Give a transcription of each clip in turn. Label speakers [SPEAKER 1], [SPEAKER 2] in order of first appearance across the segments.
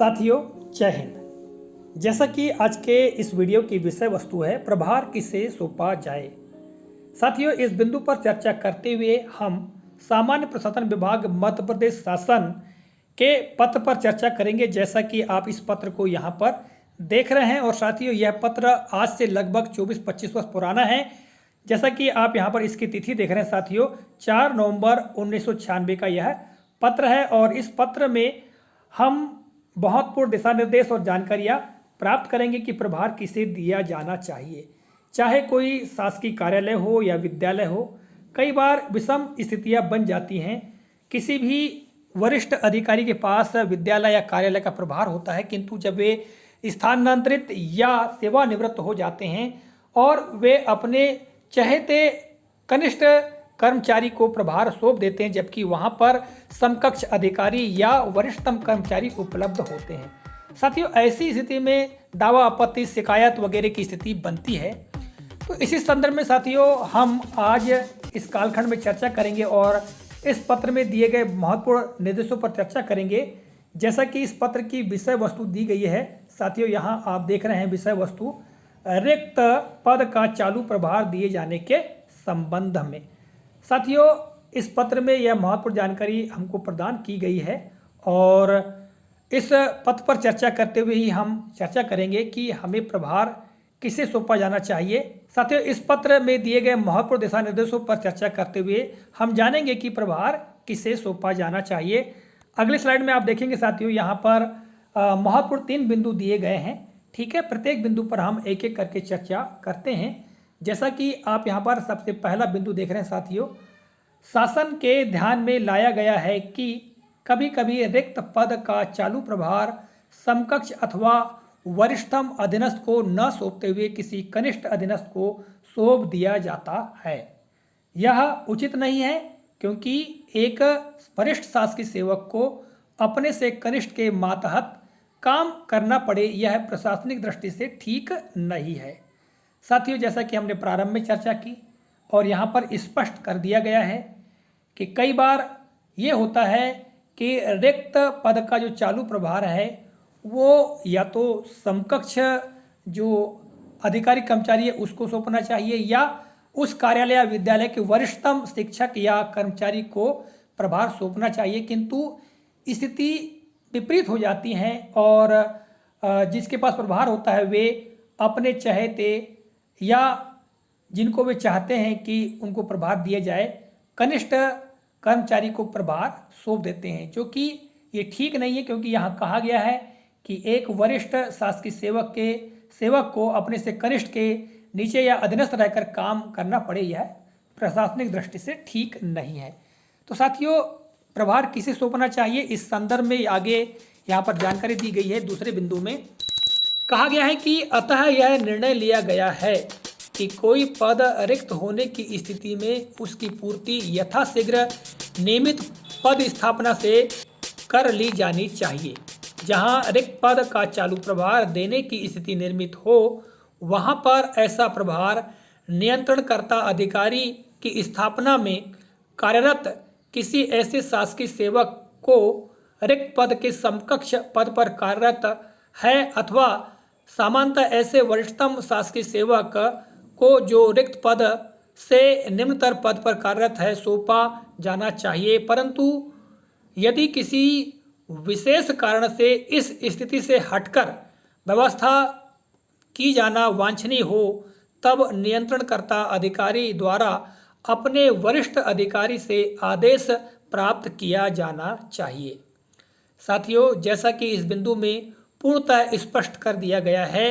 [SPEAKER 1] साथियों, जय हिंद। जैसा कि आज के इस वीडियो की विषय वस्तु है प्रभार किसे सौंपा जाए। साथियों, इस बिंदु पर चर्चा करते हुए हम सामान्य प्रशासन विभाग मध्य प्रदेश शासन के पत्र पर चर्चा करेंगे। जैसा कि आप इस पत्र को यहाँ पर देख रहे हैं और साथियों यह पत्र आज से लगभग 24-25 वर्ष पुराना है। जैसा कि आप यहाँ पर इसकी तिथि देख रहे हैं साथियों, 4 नवंबर 1996 का यह पत्र है और इस पत्र में हम महत्वपूर्ण दिशा निर्देश और जानकारियाँ प्राप्त करेंगे कि प्रभार किसे दिया जाना चाहिए। चाहे कोई शासकीय कार्यालय हो या विद्यालय हो, कई बार विषम स्थितियाँ बन जाती हैं। किसी भी वरिष्ठ अधिकारी के पास विद्यालय या कार्यालय का प्रभार होता है, किंतु जब वे स्थानांतरित या सेवानिवृत्त हो जाते हैं और वे अपने चहेते कनिष्ठ कर्मचारी को प्रभार सौंप देते हैं, जबकि वहां पर समकक्ष अधिकारी या वरिष्ठतम कर्मचारी उपलब्ध होते हैं। साथियों, ऐसी स्थिति में दावा, आपत्ति, शिकायत वगैरह की स्थिति बनती है। तो इसी संदर्भ में साथियों हम आज इस कालखंड में चर्चा करेंगे और इस पत्र में दिए गए महत्वपूर्ण निर्देशों पर चर्चा करेंगे। जैसा कि इस पत्र की विषय वस्तु दी गई है साथियों, यहाँ आप देख रहे हैं विषय वस्तु रिक्त पद का चालू प्रभार दिए जाने के संबंध में। साथियों, इस पत्र में यह महत्वपूर्ण जानकारी हमको प्रदान की गई है और इस पत्र पर चर्चा करते हुए ही हम चर्चा करेंगे कि हमें प्रभार किसे सौंपा जाना चाहिए। साथियों, इस पत्र में दिए गए महत्वपूर्ण दिशा निर्देशों पर चर्चा करते हुए हम जानेंगे कि प्रभार किसे सौंपा जाना चाहिए। अगले स्लाइड में आप देखेंगे साथियों, यहाँ पर महत्वपूर्ण 3 बिंदु दिए गए हैं। ठीक है, प्रत्येक बिंदु पर हम एक एक करके चर्चा करते हैं। जैसा कि आप यहाँ पर सबसे पहला बिंदु देख रहे हैं साथियों, शासन के ध्यान में लाया गया है कि कभी कभी रिक्त पद का चालू प्रभार समकक्ष अथवा वरिष्ठतम अधीनस्थ को न सौंपते हुए किसी कनिष्ठ अधीनस्थ को सौंप दिया जाता है। यह उचित नहीं है, क्योंकि एक वरिष्ठ शासकीय सेवक को अपने से कनिष्ठ के मातहत काम करना पड़े, यह प्रशासनिक दृष्टि से ठीक नहीं है। साथियों, जैसा कि हमने प्रारंभ में चर्चा की और यहाँ पर स्पष्ट कर दिया गया है कि कई बार ये होता है कि रिक्त पद का जो चालू प्रभार है वो या तो समकक्ष जो अधिकारी कर्मचारी है उसको सौंपना चाहिए या उस कार्यालय या विद्यालय के वरिष्ठतम शिक्षक या कर्मचारी को प्रभार सौंपना चाहिए। किंतु स्थिति विपरीत हो जाती हैं और जिसके पास प्रभार होता है वे अपने चहेते या जिनको वे चाहते हैं कि उनको प्रभार दिया जाए, कनिष्ठ कर्मचारी को प्रभार सौंप देते हैं, जो कि ये ठीक नहीं है। क्योंकि यहाँ कहा गया है कि एक वरिष्ठ शासकीय सेवक को अपने से कनिष्ठ के नीचे या अधीनस्थ रहकर काम करना पड़े, यह प्रशासनिक दृष्टि से ठीक नहीं है। तो साथियों, प्रभार किसे सौंपना चाहिए, इस संदर्भ में आगे यहाँ पर जानकारी दी गई है। दूसरे बिंदु में कहा गया है कि अतः यह निर्णय लिया गया है कि कोई पद रिक्त होने की स्थिति में उसकी पूर्ति यथाशीघ्र नियमित पद स्थापना से कर ली जानी चाहिए। जहां रिक्त पद का चालू प्रभार देने की स्थिति निर्मित हो, वहां पर ऐसा प्रभार नियंत्रणकर्ता अधिकारी की स्थापना में कार्यरत किसी ऐसे शासकीय सेवक को रिक्त पद के समकक्ष पद पर कार्यरत है अथवा सामान्यतः ऐसे वरिष्ठतम शासकीय सेवक को जो रिक्त पद से निम्नतर पद पर कार्यरत है सौंपा जाना चाहिए। परंतु यदि किसी विशेष कारण से इस स्थिति से हटकर व्यवस्था की जाना वांछनीय हो, तब नियंत्रणकर्ता अधिकारी द्वारा अपने वरिष्ठ अधिकारी से आदेश प्राप्त किया जाना चाहिए। साथियों, जैसा कि इस बिंदु में पूर्णतः स्पष्ट कर दिया गया है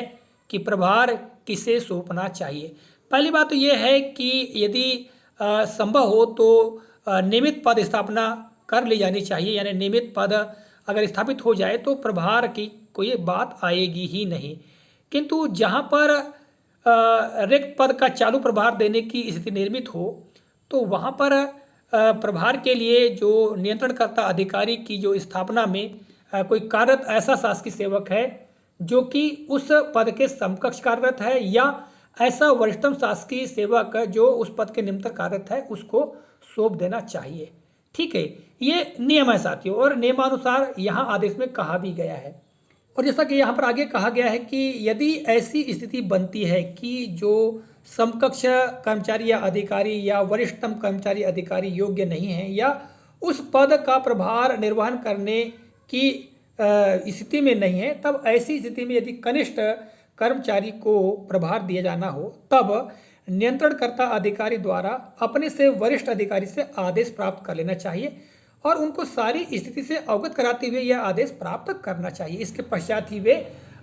[SPEAKER 1] कि प्रभार किसे सौंपना चाहिए। पहली बात तो यह है कि यदि संभव हो तो नियमित पद स्थापना कर ली जानी चाहिए, यानी नियमित पद अगर स्थापित हो जाए तो प्रभार की कोई बात आएगी ही नहीं। किंतु जहां पर रिक्त पद का चालू प्रभार देने की स्थिति निर्मित हो, तो वहां पर प्रभार के लिए जो नियंत्रणकर्ता अधिकारी की जो स्थापना में कोई कार्यरत ऐसा शासकीय सेवक है जो कि उस पद के समकक्ष कार्यरत है या ऐसा वरिष्ठतम शासकीय सेवक जो उस पद के निम्नतर कार्यरत है उसको सौंप देना चाहिए। ठीक है, ये नियम है साथियों और नियमानुसार यहाँ आदेश में कहा भी गया है। और जैसा कि यहाँ पर आगे कहा गया है कि यदि ऐसी स्थिति बनती है कि जो समकक्ष कर्मचारी या अधिकारी या वरिष्ठतम कर्मचारी अधिकारी योग्य नहीं है या उस पद का प्रभार निर्वहन करने की स्थिति में नहीं है, तब ऐसी स्थिति में यदि कनिष्ठ कर्मचारी को प्रभार दिया जाना हो, तब नियंत्रणकर्ता अधिकारी द्वारा अपने से वरिष्ठ अधिकारी से आदेश प्राप्त कर लेना चाहिए और उनको सारी स्थिति से अवगत कराते हुए यह आदेश प्राप्त करना चाहिए। इसके पश्चात ही वे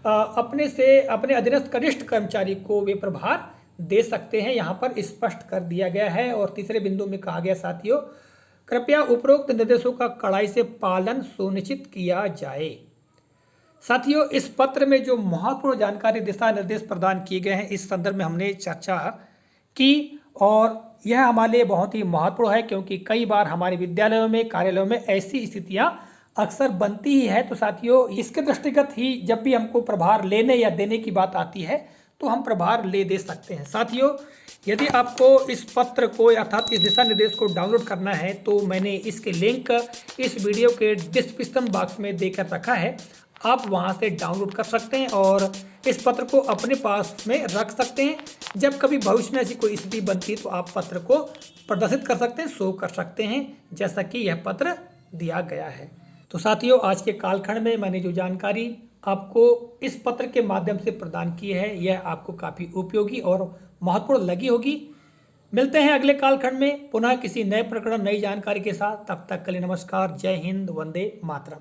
[SPEAKER 1] अपने अधीनस्थ कनिष्ठ कर्मचारी को वे प्रभार दे सकते हैं। यहाँ पर स्पष्ट कर दिया गया है। और तीसरे बिंदु में कहा गया साथियों, कृपया उपरोक्त निर्देशों का कड़ाई से पालन सुनिश्चित किया जाए। साथियों, इस पत्र में जो महत्वपूर्ण जानकारी दिशा निर्देश प्रदान किए गए हैं, इस संदर्भ में हमने चर्चा की और यह हमारे लिए बहुत ही महत्वपूर्ण है, क्योंकि कई बार हमारे विद्यालयों में, कार्यालयों में ऐसी स्थितियां अक्सर बनती ही है। तो साथियों, इसके दृष्टिगत ही जब भी हमको प्रभार लेने या देने की बात आती है तो हम प्रभार ले दे सकते हैं। साथियों, यदि आपको इस पत्र को अर्थात इस दिशा निर्देश को डाउनलोड करना है तो मैंने इसके लिंक इस वीडियो के डिस्क्रिप्शन बॉक्स में देकर रखा है। आप वहां से डाउनलोड कर सकते हैं और इस पत्र को अपने पास में रख सकते हैं। जब कभी भविष्य में ऐसी कोई स्थिति बनती है तो आप पत्र को प्रदर्शित कर सकते हैं, शो कर सकते हैं, जैसा कि यह पत्र दिया गया है। तो साथियों, आज के कालखंड में मैंने जो जानकारी आपको इस पत्र के माध्यम से प्रदान की है, यह आपको काफ़ी उपयोगी और महत्वपूर्ण लगी होगी। मिलते हैं अगले कालखंड में पुनः किसी नए प्रकरण, नई जानकारी के साथ। तब तक के लिए नमस्कार, जय हिंद, वंदे मातरम।